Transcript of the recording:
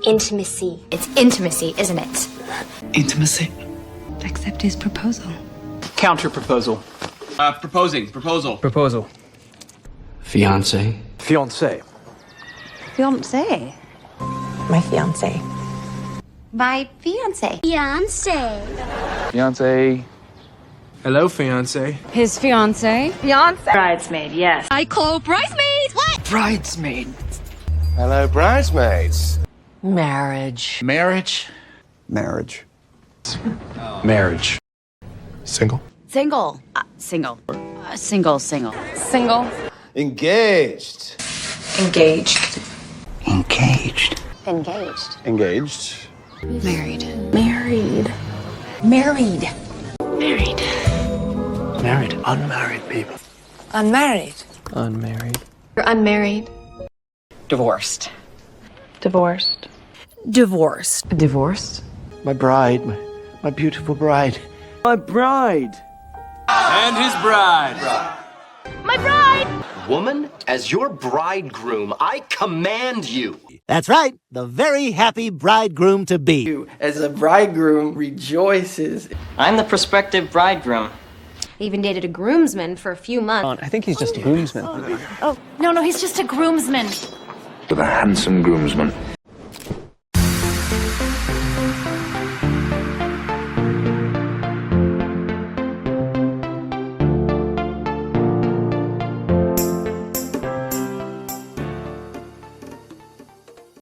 Intimacy. It's intimacy, isn't it? Intimacy. Accept his proposal. Counter proposal. Proposal. Fiance. Fiancé. Fiancé. My fiance. My fiance. Fiance. Fiancé. Hello, fiance. His fiancé. Fiance. Bridesmaid, yes. I call bridesmaids. What? Bridesmaid. Hello, bridesmaids. Marriage. Marriage. Marriage. Marriage. Single. Single. Single. Single. Single. Engaged. Engaged. Engaged. Engaged. Engaged. Married. Married. Married. Married. Married. Unmarried people. Unmarried. Unmarried. You're unmarried. Divorced. Divorced. Divorced. Divorced. My bride. My beautiful bride. My bride. And his bride. My bride. Woman, as your bridegroom, I command you. That's right, the very happy bridegroom-to-be. As a bridegroom rejoices. I'm the prospective bridegroom. Even dated a groomsman for a few months. I think he's just a groomsman. Oh, no, he's just a groomsman. With a handsome groomsman.